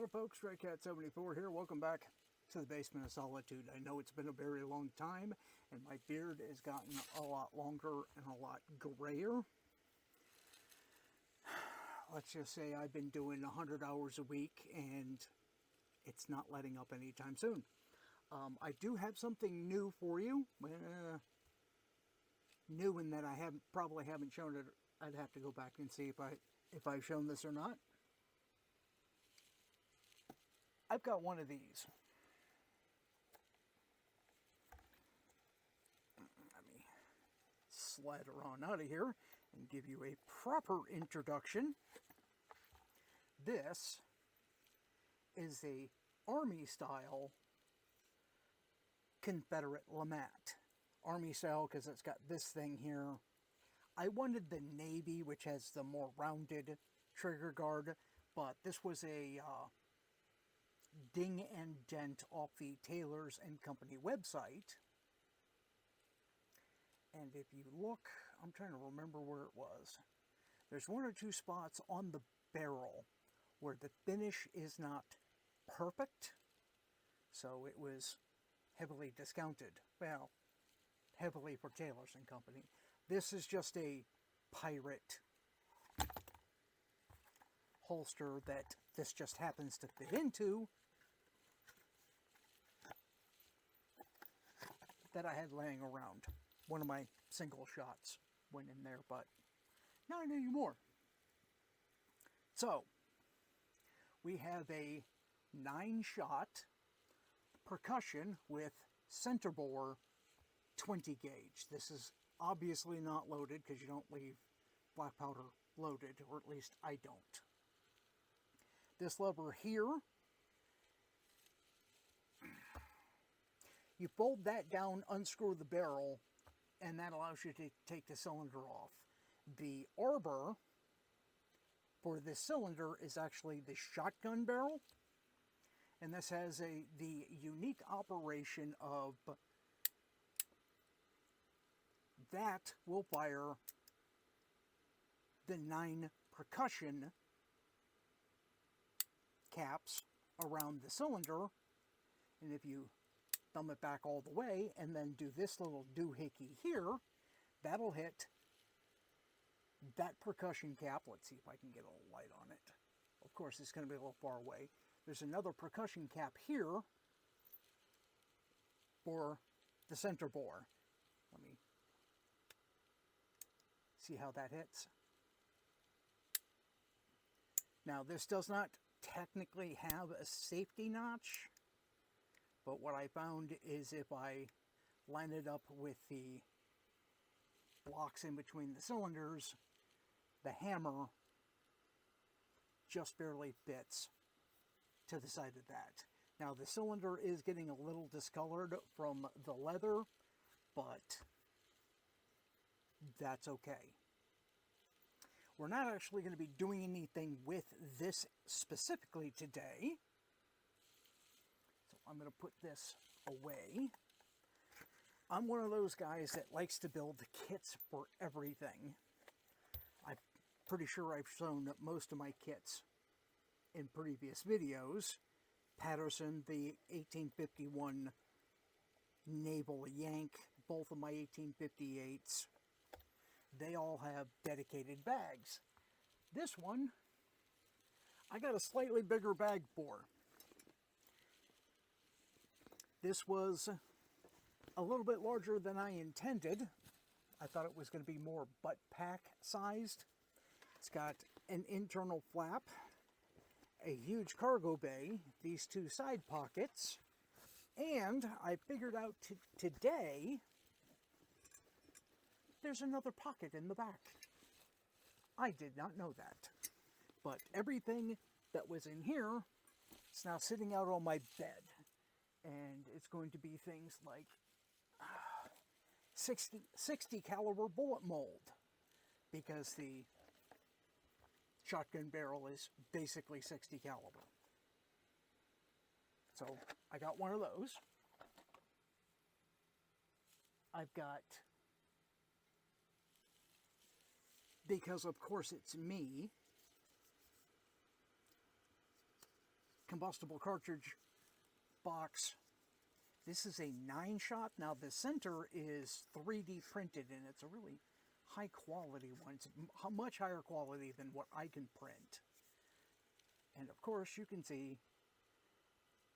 Howdy folks, StrayCat74 here. Welcome back to the basement of Solitude. I know it's been a very long time and my beard has gotten a lot longer and a lot grayer. Let's just say I've been doing 100 hours a week and it's not letting up anytime soon. I do have something new for you. New in that I probably haven't shown it. I'd have to go back and see if I've shown this or not. I've got one of these. Let me slide her on out of here and give you a proper introduction. This is a Army style Confederate LeMat. Army style because it's got this thing here. I wanted the Navy, which has the more rounded trigger guard, but this was a ding and dent off the Taylors and Company website. And if you look, I'm trying to remember where it was. There's one or two spots on the barrel where the finish is not perfect. So it was heavily discounted. Well, heavily for Taylors and Company. This is just a pirate holster that this just happens to fit into, that I had laying around. One of my single shots went in there, but not anymore. So, we have a 9-shot percussion with center bore 20 gauge. This is obviously not loaded because you don't leave black powder loaded, or at least I don't. This lever here, you fold that down, unscrew the barrel, and that allows you to take the cylinder off. The arbor for this cylinder is actually the shotgun barrel, and this has the unique operation of that will fire the 9 percussion caps around the cylinder, and if you thumb it back all the way and then do this little doohickey here, that'll hit that percussion cap. Let's see if I can get a little light on it. Of course, it's going to be a little far away. There's another percussion cap here for the center bore. Let me see how that hits. Now, this does not technically have a safety notch, but what I found is if I line it up with the blocks in between the cylinders, the hammer just barely fits to the side of that. Now, the cylinder is getting a little discolored from the leather, but that's okay. We're not actually going to be doing anything with this specifically today. So I'm going to put this away. I'm one of those guys that likes to build kits for everything. I'm pretty sure I've shown most of my kits in previous videos. Patterson, the 1851 Naval Yank, both of my 1858s. They all have dedicated bags. This one, I got a slightly bigger bag for. This was a little bit larger than I intended. I thought it was going to be more butt pack sized. It's got an internal flap, a huge cargo bay, these 2 side pockets, and I figured out today there's another pocket in the back. I did not know that. But everything that was in here is now sitting out on my bed. And it's going to be things like 60 caliber bullet mold, because the shotgun barrel is basically 60 caliber. So I got one of those. I've got, because of course it's me, combustible cartridge box. This is a 9-shot. Now the center is 3D printed, and it's a really high quality one. It's much higher quality than what I can print. And of course you can see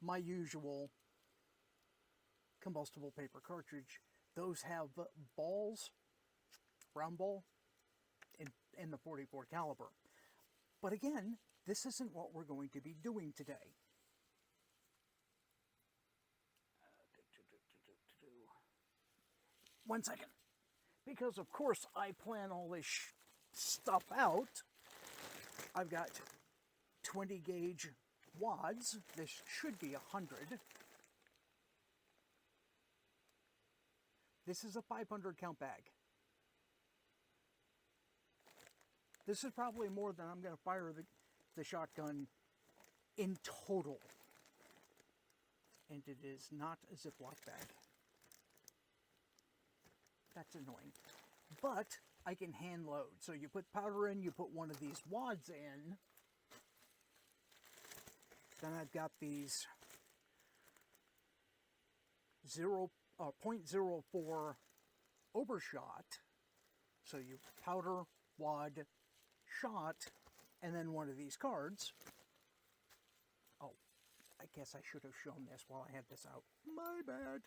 my usual combustible paper cartridge. Those have balls, round ball, in the .44 caliber. But again, this isn't what we're going to be doing today. One second. Because of course I plan all this stuff out. I've got 20 gauge wads. This should be 100. This is a 500 count bag. This is probably more than I'm going to fire the shotgun in total. And it is not a Ziploc bag. That's annoying. But I can hand load. So you put powder in, you put one of these wads in. Then I've got these 0.04 overshot. So you powder, wad, shot, and then one of these cards. Oh, I guess I should have shown this while I had this out. My bad.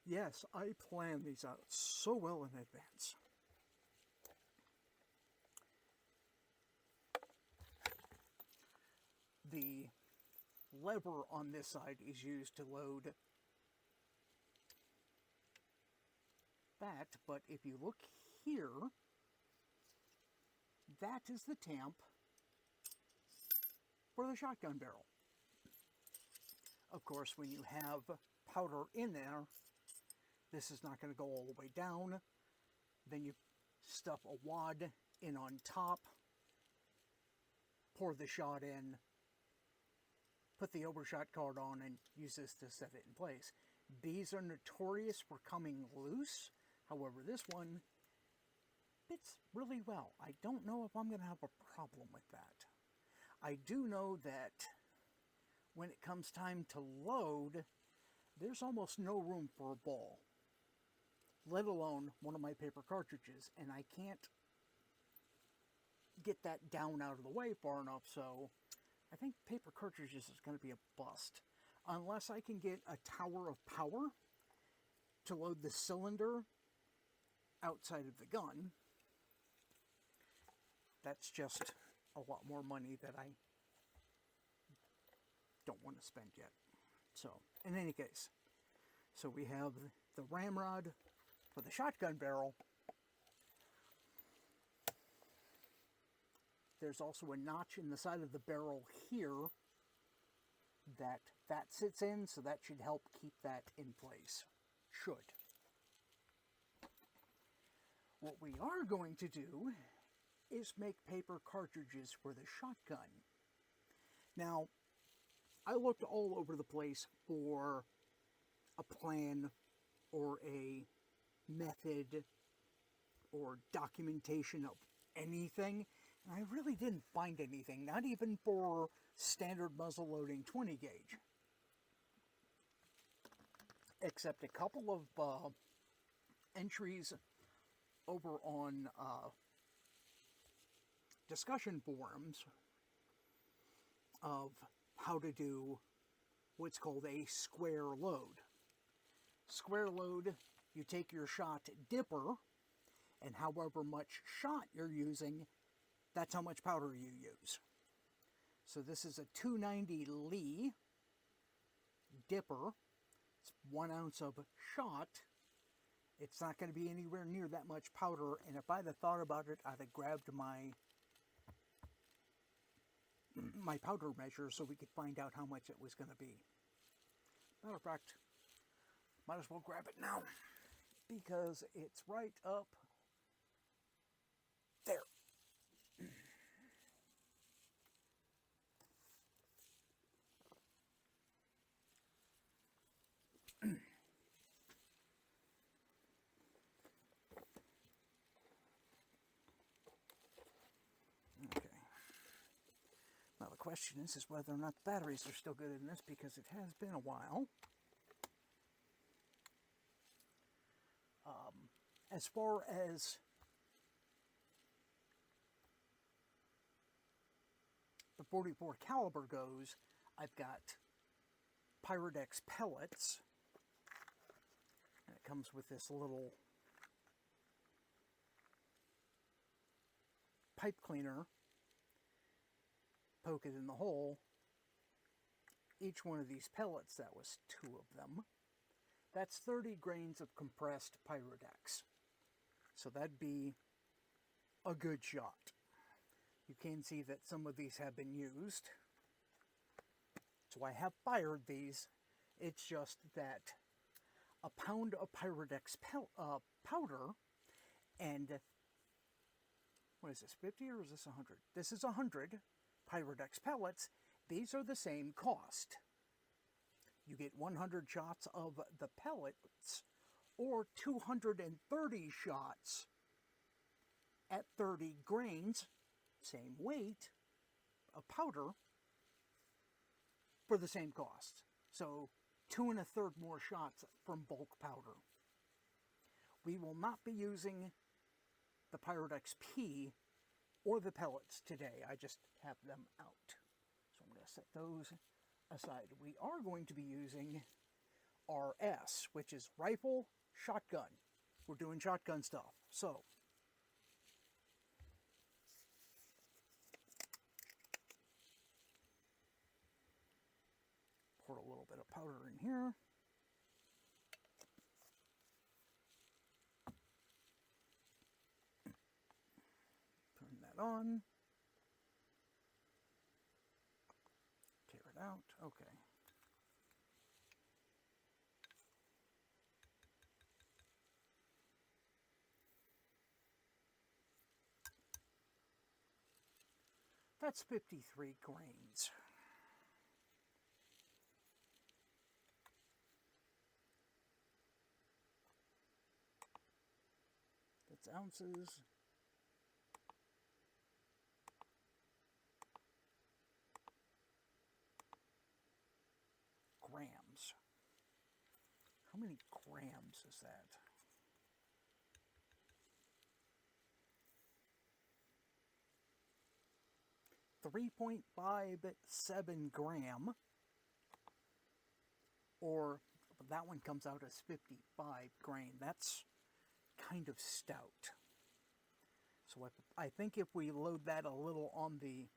Yes, I planned these out so well in advance. The lever on this side is used to load that, but if you look here, that is the tamp for the shotgun barrel. Of course, when you have powder in there, this is not going to go all the way down. Then you stuff a wad in on top, pour the shot in, put the overshot card on, and use this to set it in place. These are notorious for coming loose. However, this one fits really well. I don't know if I'm going to have a problem with that. I do know that when it comes time to load, there's almost no room for a ball, let alone one of my paper cartridges, and I can't get that down out of the way far enough, so I think paper cartridges is going to be a bust. Unless I can get a tower of power to load the cylinder outside of the gun. That's just a lot more money that I don't want to spend yet. So, in any case, so we have the ramrod for the shotgun barrel. There's also a notch in the side of the barrel here that sits in, so that should help keep that in place. Should. What we are going to do is make paper cartridges for the shotgun. Now, I looked all over the place for a plan or a method or documentation of anything, and I really didn't find anything, not even for standard muzzle loading 20 gauge. Except a couple of entries over on discussion forums of how to do what's called a square load. Square load, you take your shot dipper, and however much shot you're using, that's how much powder you use. So this is a 290 Lee dipper. It's 1 ounce of shot. It's not going to be anywhere near that much powder, and if I'd have thought about it, I'd have grabbed my powder measure so we could find out how much it was going to be. Matter of fact, might as well grab it now, because it's right up there. question is whether or not the batteries are still good in this, because it has been a while. As far as the .44 caliber goes, I've got Pyrodex pellets, and it comes with this little pipe cleaner. Poke it in the hole. Each one of these pellets, that was 2 of them, that's 30 grains of compressed Pyrodex. So that'd be a good shot. You can see that some of these have been used. So I have fired these. It's just that a pound of Pyrodex powder and, what is this, 50 or is this 100? This is 100 Pyrodex pellets. These are the same cost. You get 100 shots of the pellets or 230 shots at 30 grains, same weight of powder, for the same cost. So 2 1/3 more shots from bulk powder. We will not be using the Pyrodex P or the pellets today. I just have them out. So I'm going to set those aside. We are going to be using RS, which is rifle, shotgun. We're doing shotgun stuff. So pour a little bit of powder in here. Turn that on. Tear it out. Okay. That's 53 grains. That's ounces. Grams. How many grams is that? .57 gram, or that one comes out as 55 grain. That's kind of stout. So I think if we load that a little on the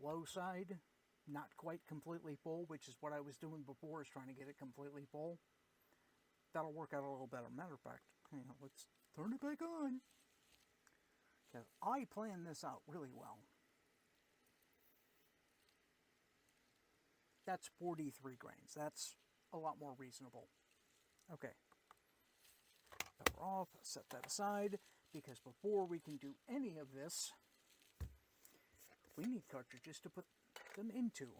low side, not quite completely full, which is what I was doing before, is trying to get it completely full, that'll work out a little better. Matter of fact, let's turn it back on. Because I planned this out really well. That's 43 grains. That's a lot more reasonable. Okay. Power off. Set that aside. Because before we can do any of this, we need cartridges to put them into.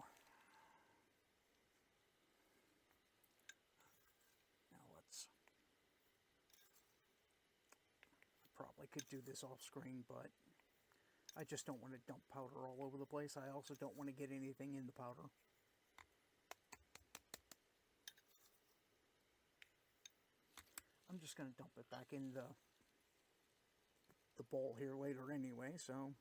Now let's... Probably could do this off screen, but I just don't want to dump powder all over the place. I also don't want to get anything in the powder. I'm just going to dump it back in the bowl here later anyway, so...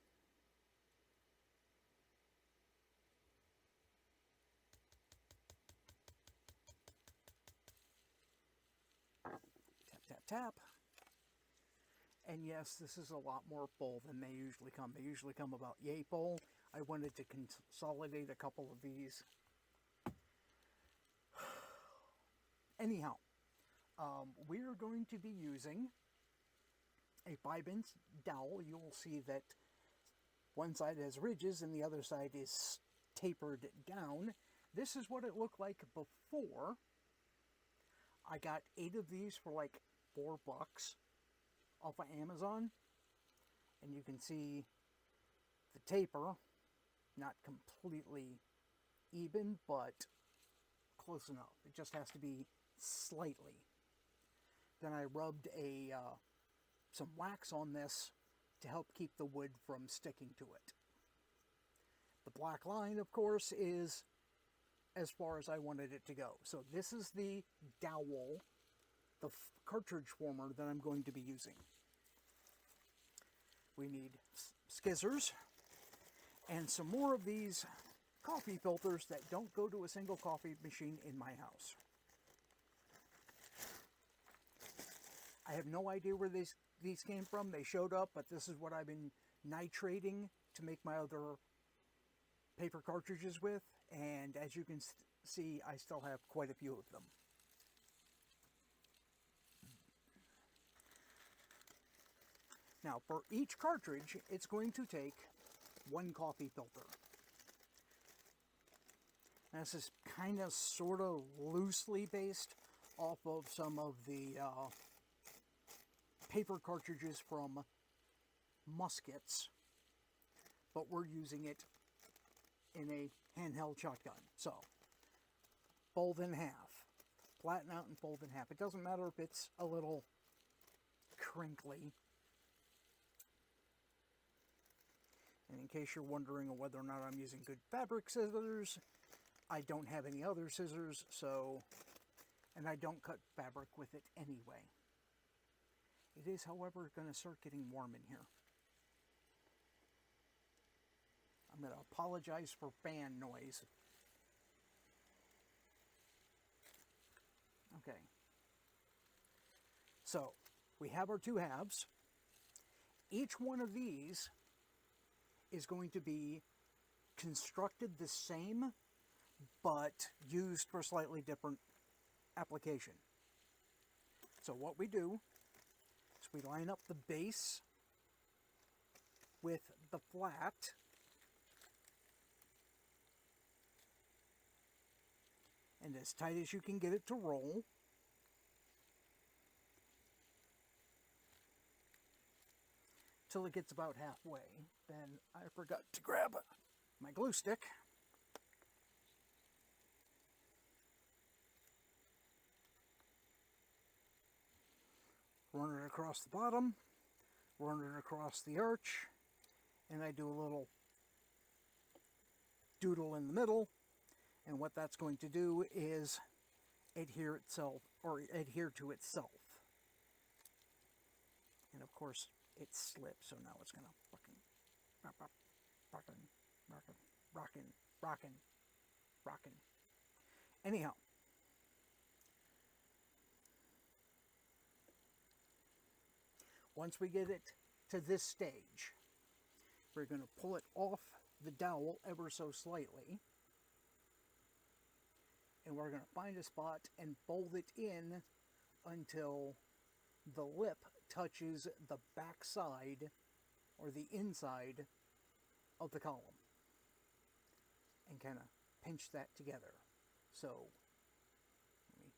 Tap, tap, tap. And yes, this is a lot more full than they usually come. They usually come about yay full. I wanted to consolidate a couple of these. Anyhow, we are going to be using a 5-inch dowel. You will see that one side has ridges and the other side is tapered down. This is what it looked like before. I got 8 of these for like $4 off of Amazon, and you can see the taper, not completely even, but close enough. It just has to be slightly. Then I rubbed some wax on this to help keep the wood from sticking to it. The black line, of course, is as far as I wanted it to go. So this is the dowel, the cartridge former that I'm going to be using. We need skizzers and some more of these coffee filters that don't go to a single coffee machine in my house. I have no idea where these came from. They showed up, but this is what I've been nitrating to make my other paper cartridges with, and as you can see, I still have quite a few of them. Now, for each cartridge, it's going to take one coffee filter. And this is kind of sort of loosely based off of some of the paper cartridges from muskets, but we're using it in a handheld shotgun. So, fold in half, flatten out and fold in half. It doesn't matter if it's a little crinkly. And in case you're wondering whether or not I'm using good fabric scissors, I don't have any other scissors, so, and I don't cut fabric with it anyway. It is, however, going to start getting warm in here. I'm going to apologize for fan noise. Okay. So, we have our two halves. Each one of these is going to be constructed the same, but used for slightly different application. So what we do is we line up the base with the flat, and as tight as you can get it to roll. Till it gets about halfway. Then I forgot to grab my glue stick. Run it across the bottom, run it across the arch, and I do a little doodle in the middle. And what that's going to do is adhere to itself. And of course, it slipped, so now it's going to rockin'. Anyhow, once we get it to this stage, we're going to pull it off the dowel ever so slightly, and we're going to find a spot and fold it in until the lip touches the back side or the inside of the column, and kind of pinch that together. So let me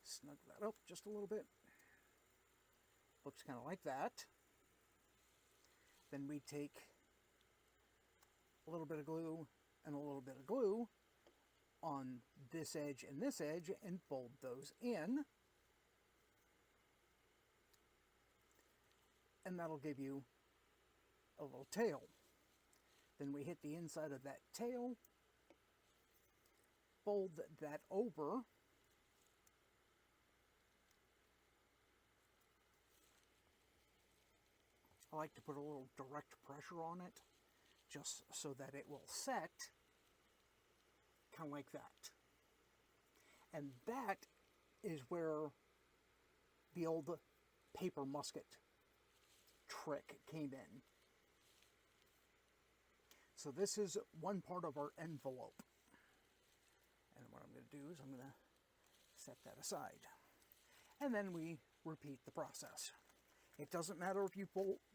snug that up just a little bit. Looks kind of like that. Then we take a little bit of glue and a little bit of glue on this edge and fold those in. And that'll give you a little tail. Then we hit the inside of that tail, fold that over, I like to put a little direct pressure on it, just so that it will set, kind of like that. And that is where the old paper musket trick came in. So this is one part of our envelope. And what I'm going to do is I'm going to set that aside. And then we repeat the process. It doesn't matter if you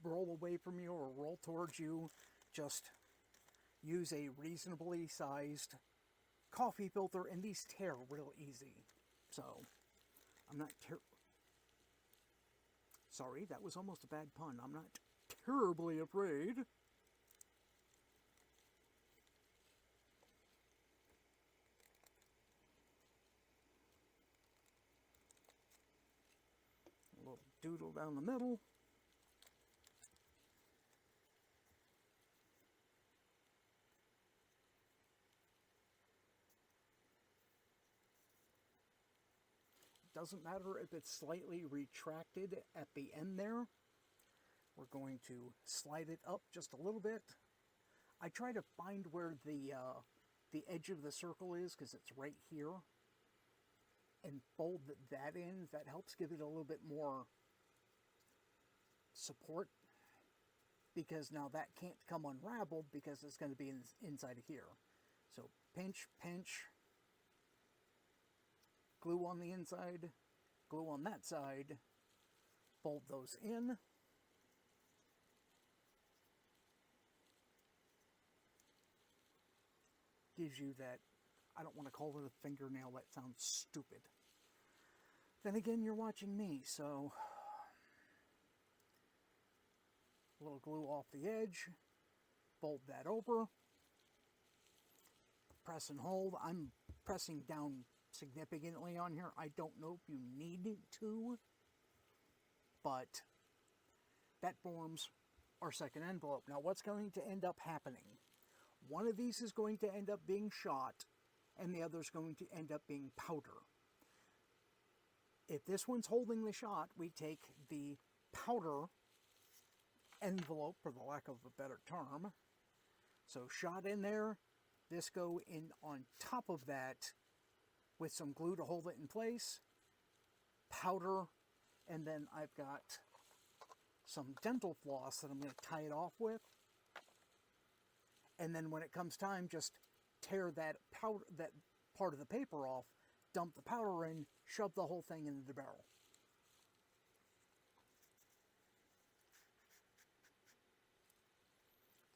roll away from you or roll towards you. Just use a reasonably sized coffee filter, and these tear real easy. So I'm not sorry, that was almost a bad pun. I'm not terribly afraid. A little doodle down the middle. doesn't matter if it's slightly retracted at the end there. We're going to slide it up just a little bit. I try to find where the edge of the circle is, because it's right here, and fold that in. That helps give it a little bit more support, because now that can't come unraveled because it's going to be inside of here. So pinch, pinch, glue on the inside, glue on that side, fold those in. Gives you that, I don't want to call it a fingernail, that sounds stupid. Then again, you're watching me, so a little glue off the edge, fold that over, press and hold. I'm pressing down significantly on here. I don't know if you need to, but that forms our second envelope. Now, what's going to end up happening? One of these is going to end up being shot, and the other is going to end up being powder. If this one's holding the shot, we take the powder envelope, for the lack of a better term. So shot in there, this go in on top of that with some glue to hold it in place, powder, and then I've got some dental floss that I'm going to tie it off with. And then when it comes time, just tear that powder, that part of the paper off, dump the powder in, shove the whole thing into the barrel.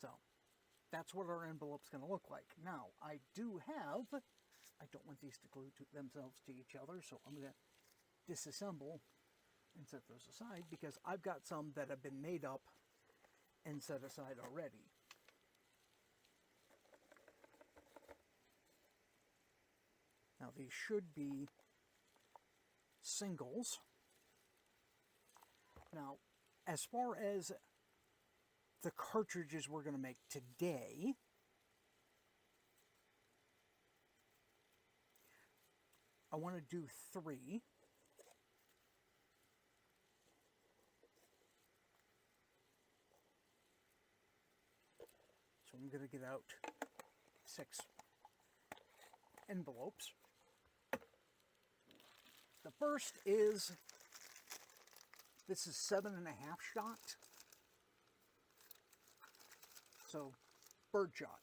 So that's what our envelope's going to look like. Now, I do have, I don't want these to glue themselves to each other, so I'm going to disassemble and set those aside, because I've got some that have been made up and set aside already. Now, these should be singles. Now, as far as the cartridges we're going to make today, I want to do 3. So I'm going to get out 6 envelopes. The first is, this is 7.5 shot. So, birdshot.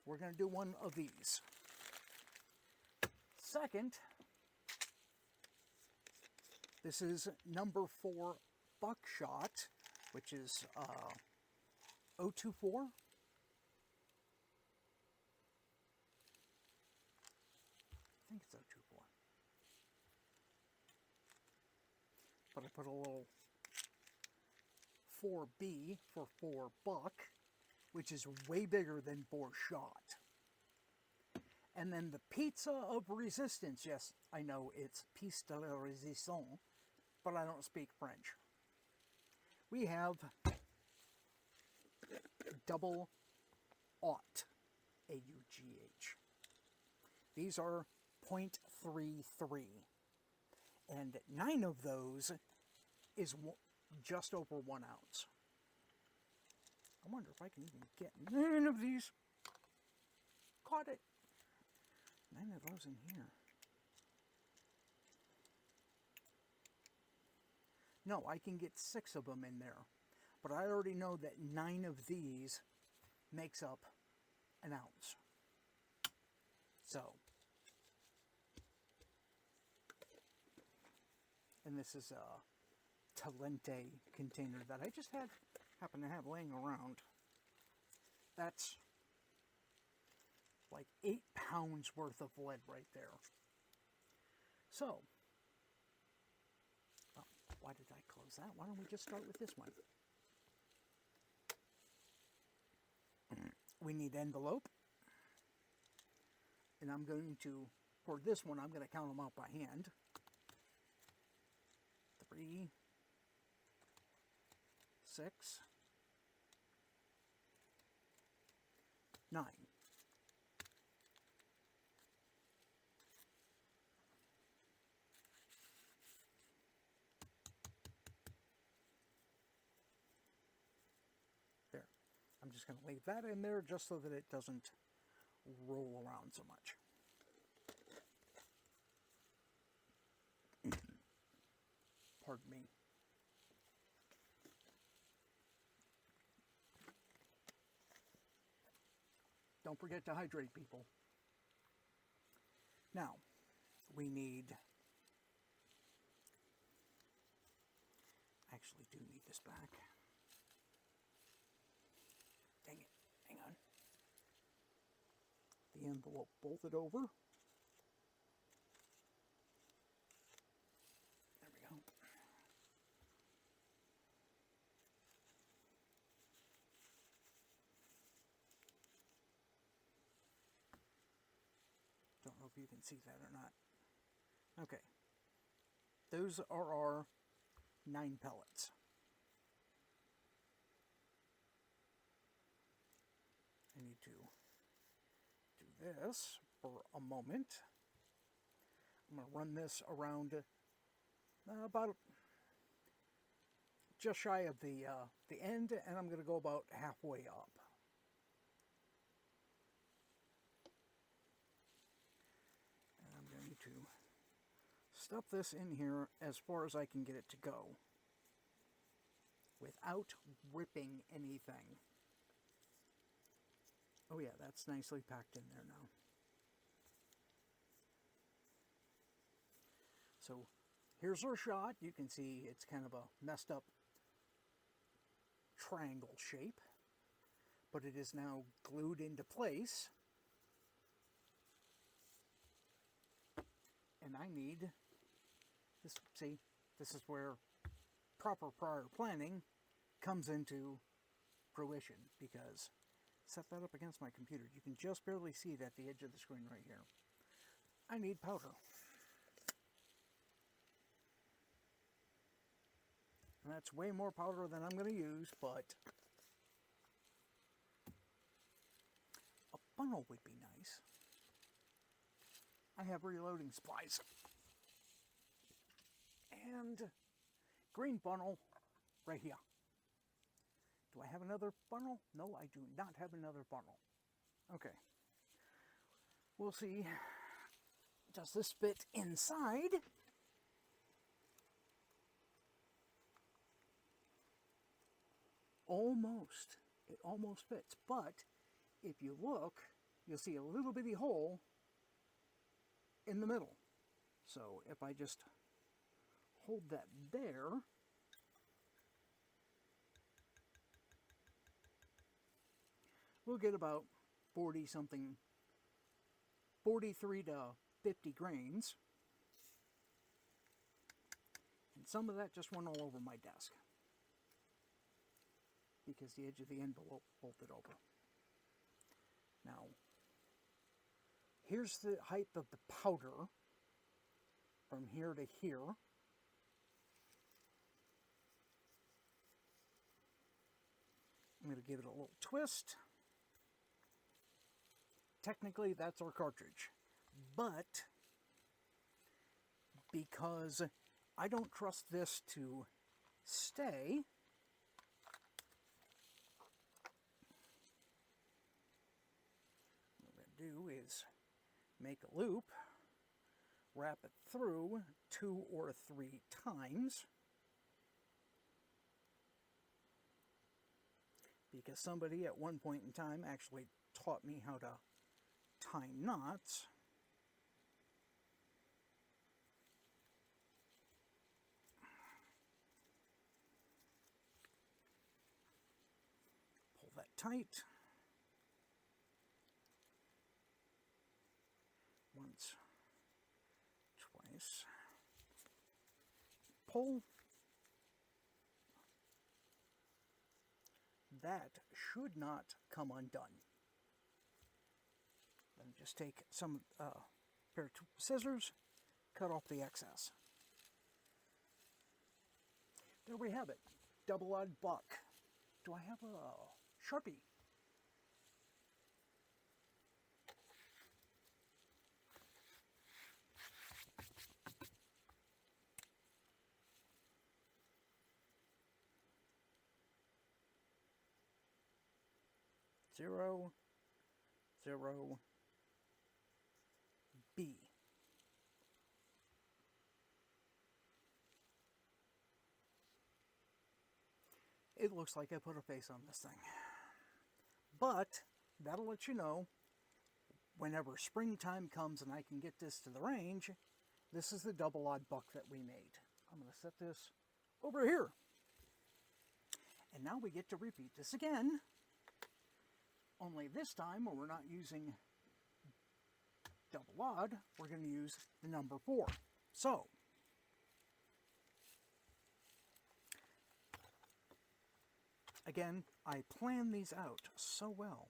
We're going to do one of these. Second, this is number 4 buckshot, which is 024. I think it's 024. But I put a little 4B for 4 buck, which is way bigger than 4 shot. And then the pizza of resistance. Yes, I know it's piece de la résistance, but I don't speak French. We have double aught, AUGH. These are 0.33. And 9 of those is just over 1 ounce. I wonder if I can even get 9 of these. Caught it. 9 of those in here. No, I can get 6 of them in there. But I already know that 9 of these makes up 1 ounce. So. And this is a Talente container that I just happen to have laying around. That's like 8 pounds worth of lead right there. So, oh, why did I close that? Why don't we just start with this one? We need envelope. And I'm going to, for this one, I'm going to count them out by hand. 3, 6, 9. just going to leave that in there just so that it doesn't roll around so much. Pardon me. Don't forget to hydrate, people. Now, we need... actually do need this back. Dang it. Hang on. The envelope bolted over. There we go. Don't know if you can see that or not. Okay. Those are our 9 pellets. I need to do this for a moment. I'm going to run this around about just shy of the end, and I'm going to go about halfway up. And I'm going to stuff this in here as far as I can get it to go without ripping anything. Oh yeah, that's nicely packed in there now. So here's our shot. You can see it's kind of a messed up triangle shape, but it is now glued into place. And I need this. See, this is where proper prior planning comes into fruition, because set that up against my computer. You can just barely see it at the edge of the screen right here. I need powder. And that's way more powder than I'm going to use, but a funnel would be nice. I have reloading supplies. And green funnel right here. Do I have another funnel? No, I do not have another funnel. Okay. We'll see. Does this fit inside? Almost. It almost fits. But if you look, you'll see a little bitty hole in the middle. So if I just hold that there, we'll get about 40 something, 43 to 50 grains. And some of that just went all over my desk because the edge of the envelope bolted over. Now, here's the height of the powder from here to here. I'm going to give it a little twist. Technically, that's our cartridge. But because I don't trust this to stay, what I'm going to do is make a loop, wrap it through 2 or 3 times, because somebody at one point in time actually taught me how to tie knots. Pull that tight. Once, twice. Pull. That should not come undone. Then just take some pair of scissors, cut off the excess. There we have it. Double-odd buck. Do I have a Sharpie? 0, 0, B. It looks like I put a face on this thing. But that'll let you know whenever springtime comes and I can get this to the range, this is the double odd buck that we made. I'm going to set this over here. And now we get to repeat this again. Only this time, we're not using double odd, we're going to use the number 4. So, again, I plan these out so well.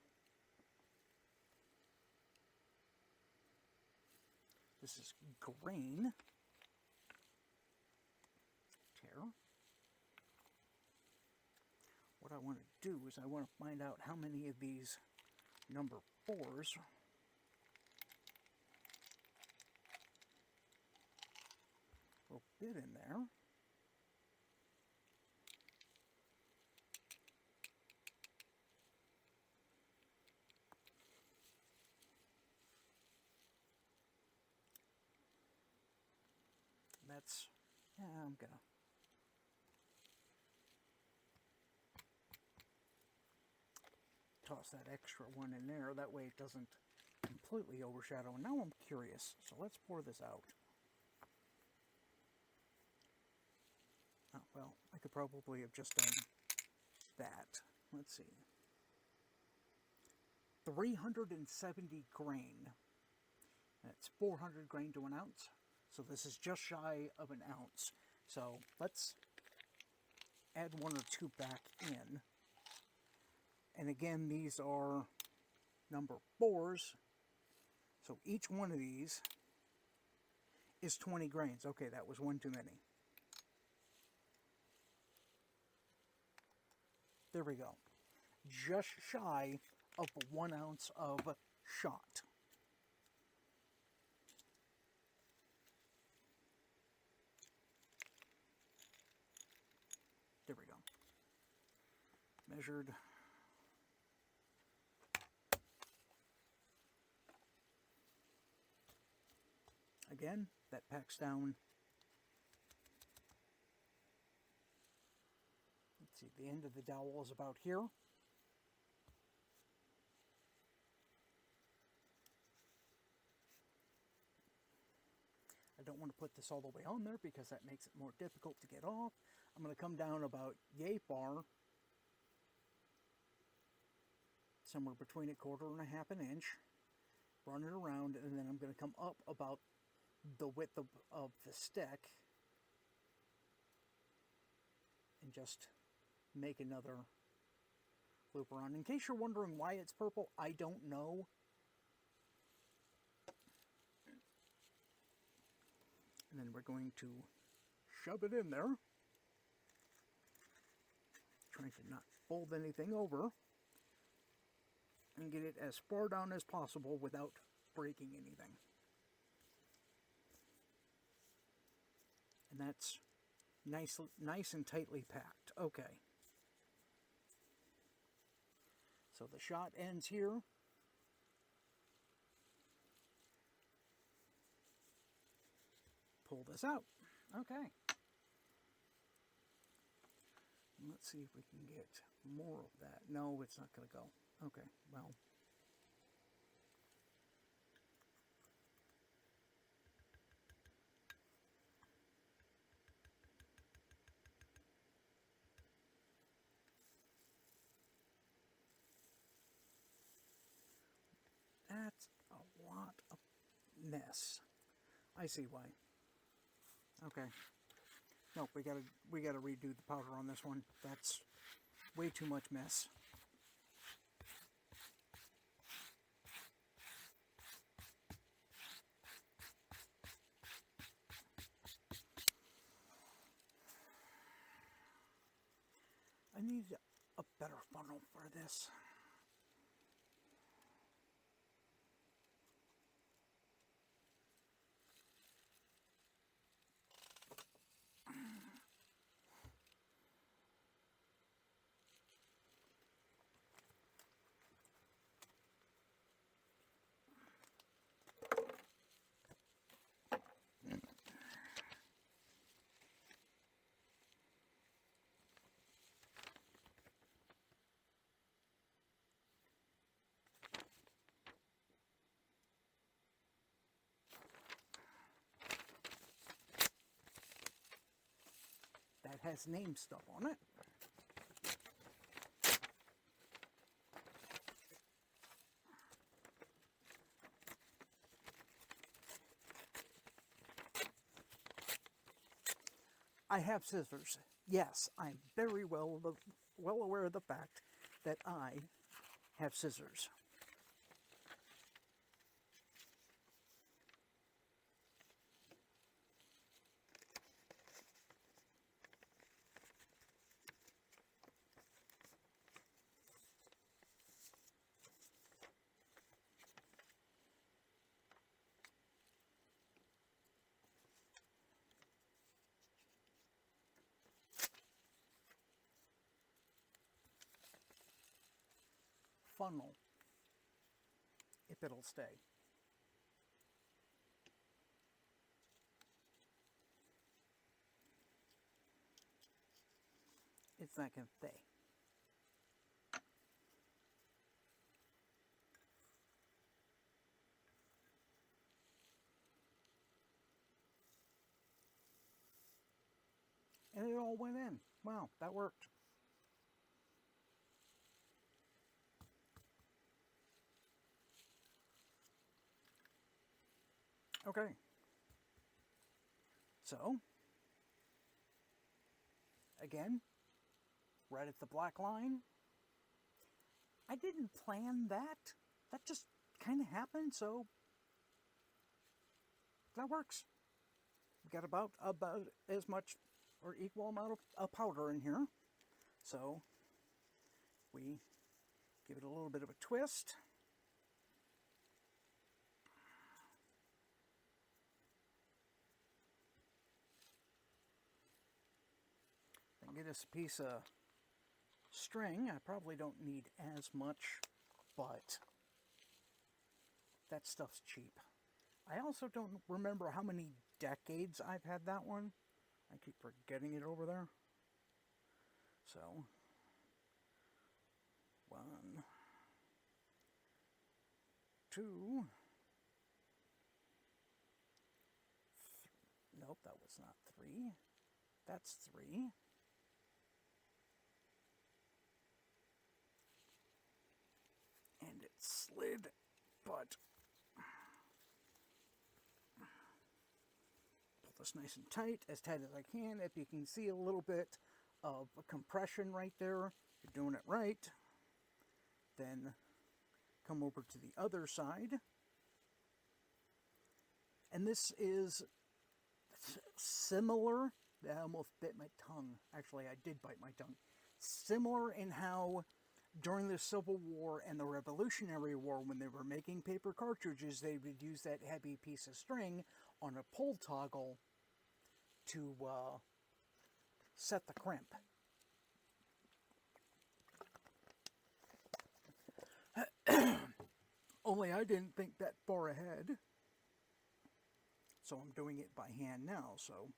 This is grain. Tear. What I want to do is I want to find out how many of these number 4s will fit in there. That's, yeah, I'm gonna toss that extra one in there. That way it doesn't completely overshadow. And now I'm curious, so let's pour this out. Oh, well, I could probably have just done that. Let's see. 370 grain. That's 400 grain to an ounce. So this is just shy of an ounce. So let's add 1 or 2 back in. And again, these are number 4s. So each one of these is 20 grains. Okay, that was one too many. There we go. Just shy of 1 ounce of shot. There we go. Measured. Again, that packs down. Let's see, the end of the dowel is about here. I don't want to put this all the way on there because that makes it more difficult to get off. I'm going to come down about yay far, somewhere between 1/4 and 1/2 inch, run it around, and then I'm going to come up about the width of the stick and just make another loop around. In case you're wondering why it's purple, I don't know. And then we're going to shove it in there, trying to not fold anything over, and get it as far down as possible without breaking anything. And that's nice and tightly packed. Okay. So the shot ends here. Pull this out. Okay. Let's see if we can get more of that. No, it's not going to go. Okay, well. That's a lot of mess. I see why. Okay. Nope, we gotta redo the powder on this one. That's way too much mess. I need a better funnel for this. has name stuff on it. I have scissors. Yes, I'm very well aware of the fact that I have scissors. Funnel, if it'll stay. It's not going to stay. And it all went in. Wow, that worked. Okay. So, again, right at the black line. I didn't plan that. That just kind of happened, so that works. We got about as much or equal amount of powder in here. So, we give it a little bit of a twist. Then get us a piece of string. I probably don't need as much, but that stuff's cheap. I also don't remember how many decades I've had that one. I keep forgetting it over there. So, 1, 2, nope, that was not 3. That's 3. And it slid, but pull this nice and tight as I can. If you can see a little bit of a compression right there, you're doing it right. Then come over to the other side. And this is similar. I almost bit my tongue. Actually, I did bite my tongue. Similar in how during the Civil War and the Revolutionary War, when they were making paper cartridges, they would use that heavy piece of string on a pull toggle to set the crimp. Only I didn't think that far ahead. So I'm doing it by hand now. So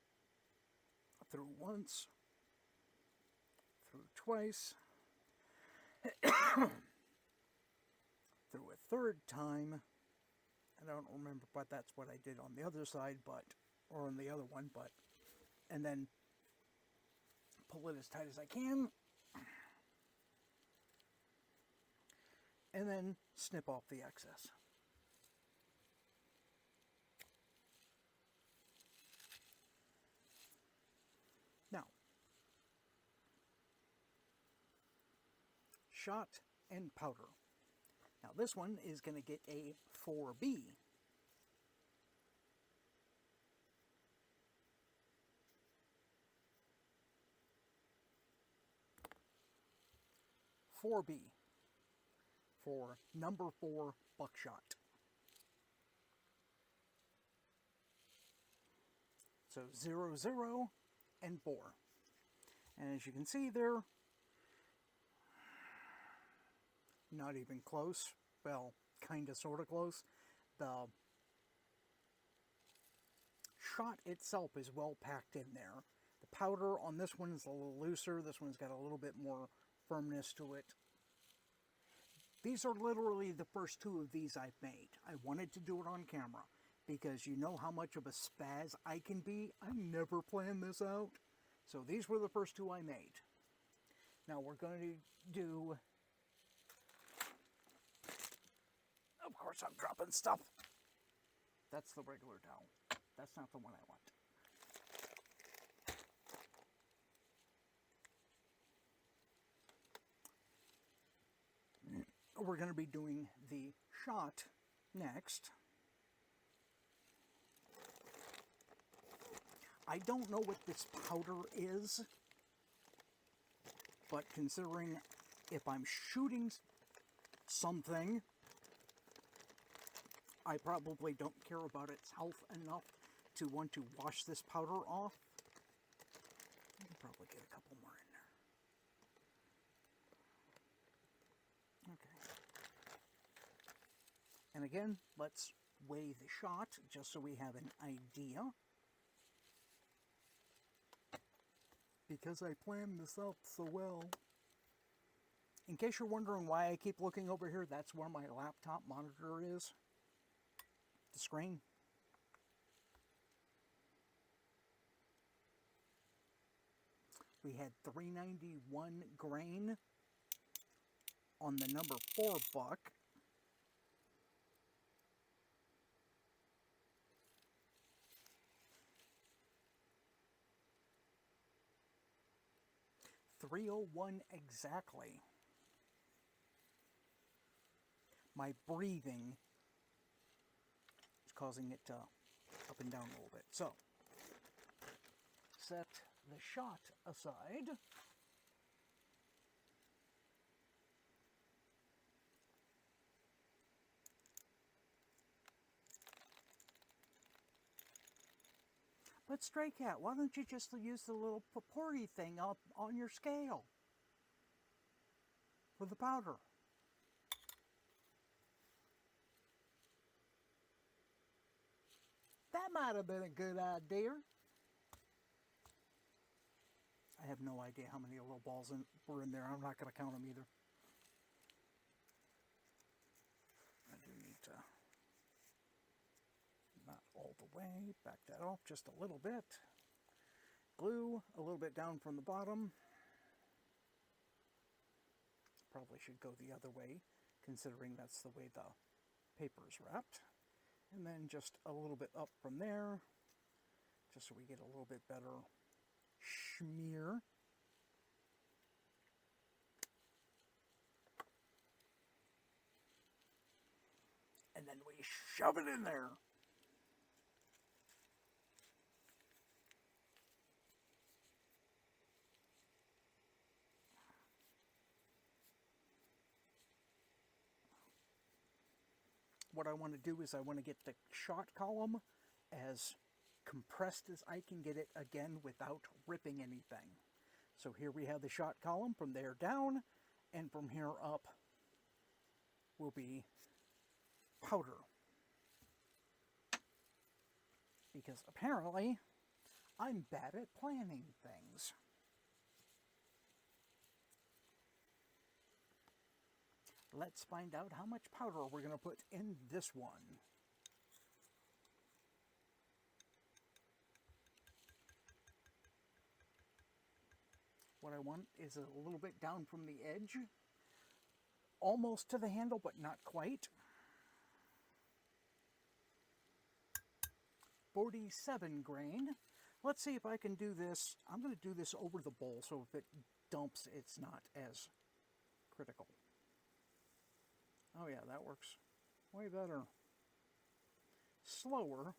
through once, through twice, through a third time. I don't remember, but that's what I did on the other side, or on the other one, and then pull it as tight as I can. And then snip off the excess. Now, shot and powder. Now this one is going to get a 4B. For number 4 buckshot. So 0, 0, and 4. And as you can see there, not even close. Well, kind of, sort of close. The shot itself is well packed in there. The powder on this one is a little looser. This one's got a little bit more firmness to it. These are literally the first 2 of these I've made. I wanted to do it on camera because you know how much of a spaz I can be. I never planned this out. So these were the first two I made. Now we're going to do... Of course I'm dropping stuff. That's the regular dowel. That's not the one I want. We're going to be doing the shot next. I don't know what this powder is, but considering if I'm shooting something, I probably don't care about its health enough to want to wash this powder off. I can probably get a couple more in there. Okay. And again, let's weigh the shot just so we have an idea. Because I planned this out so well. In case you're wondering why I keep looking over here, that's where my laptop monitor is. The screen. We had 391 grain on the number 4 buck. .301 exactly. My breathing is causing it to up and down a little bit. So, set the shot aside. But Stray Cat, why don't you just use the little purporty thing up on your scale for the powder? That might have been a good idea. I have no idea how many little balls were in there. I'm not going to count them either. I do need to, not all the way, back that off just a little bit. Glue a little bit down from the bottom. Probably should go the other way, considering that's the way the paper is wrapped. And then just a little bit up from there, just so we get a little bit better smear. And then we shove it in there. What I want to do is I want to get the shot column as compressed as I can get it again without ripping anything. So here we have the shot column from there down, and from here up will be powder. Because apparently I'm bad at planning things. Let's find out how much powder we're going to put in this one. What I want is a little bit down from the edge, almost to the handle, but not quite. 47 grain. Let's see if I can do this. I'm going to do this over the bowl, so if it dumps, it's not as critical. Oh yeah, that works way better. Slower,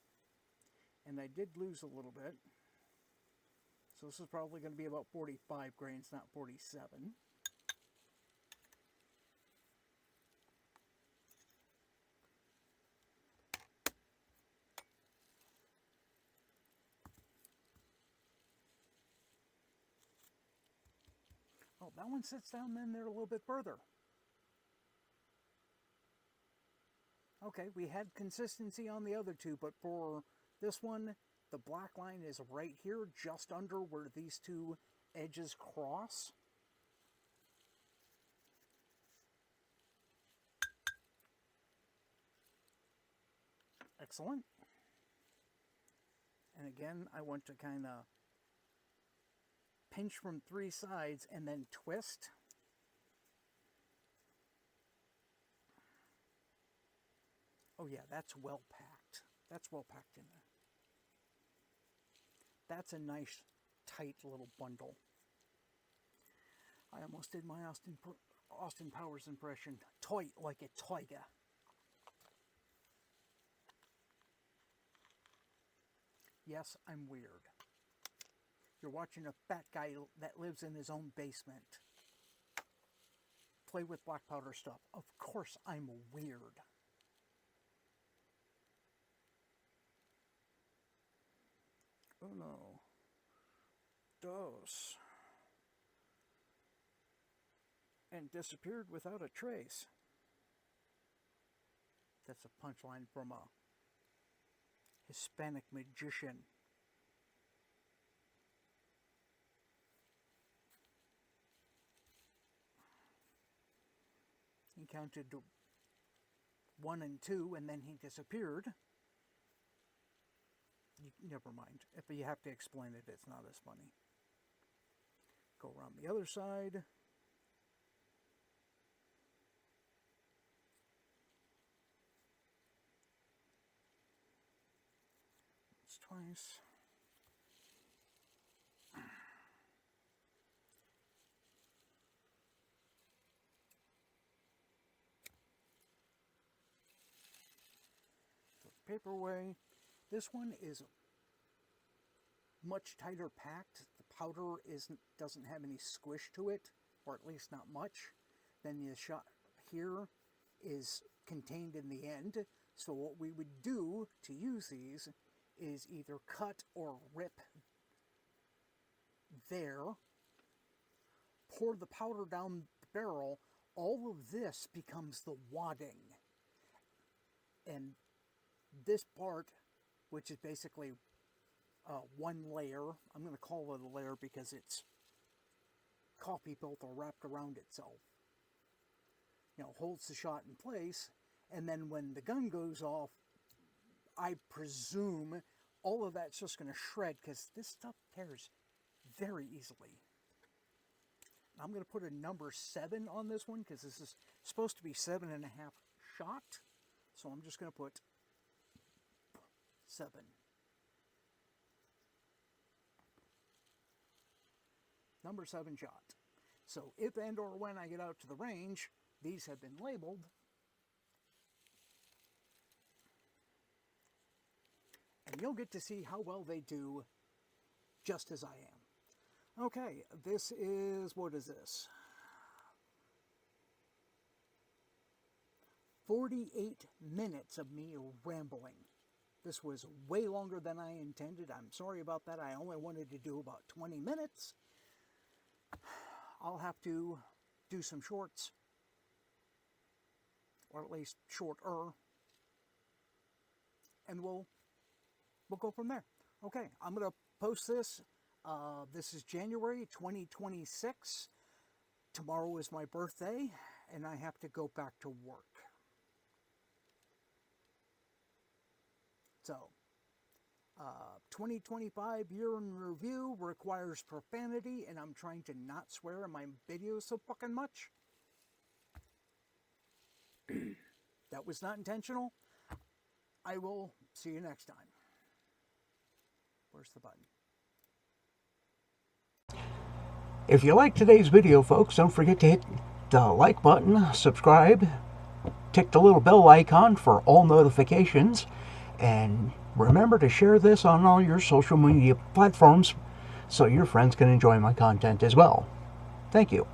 and I did lose a little bit. So this is probably going to be about 45 grains, not 47. Oh, that one sits down in there a little bit further. Okay, we had consistency on the other two, but for this one, the black line is right here, just under where these two edges cross. Excellent. And again, I want to kind of pinch from 3 sides and then twist. Oh yeah, that's well packed. That's well packed in there. That's a nice, tight little bundle. I almost did my Austin Powers impression. Tight like a tiger. Yes, I'm weird. You're watching a fat guy that lives in his own basement play with black powder stuff. Of course I'm weird. Uno, dos, and disappeared without a trace. That's a punchline from a Hispanic magician. He counted 1 and 2 and then he disappeared. Never mind. If you have to explain it, it's not as funny. Go around the other side. Once, twice. Put the paper away. This one is much tighter packed. The powder doesn't have any squish to it, or at least not much. Then the shot here is contained in the end. So what we would do to use these is either cut or rip there, pour the powder down the barrel. All of this becomes the wadding. And this part, which is basically one layer, I'm going to call it a layer because it's coffee filter wrapped around itself, holds the shot in place. And then when the gun goes off, I presume all of that's just going to shred because this stuff tears very easily. I'm going to put a number 7 on this one because this is supposed to be 7.5 shot. So I'm just going to put 7. Number 7 shot. So if and or when I get out to the range, these have been labeled. And you'll get to see how well they do just as I am. Okay, this is, what is this? 48 minutes of me rambling. This was way longer than I intended. I'm sorry about that. I only wanted to do about 20 minutes. I'll have to do some shorts, or at least shorter, and we'll go from there. Okay, I'm going to post this. This is January 2026. Tomorrow is my birthday, and I have to go back to work. So, 2025 year in review requires profanity, and I'm trying to not swear in my videos so fucking much. That was not intentional. I will see you next time. Where's the button? If you liked today's video, folks, don't forget to hit the like button, subscribe, tick the little bell icon for all notifications, and remember to share this on all your social media platforms so your friends can enjoy my content as well. Thank you.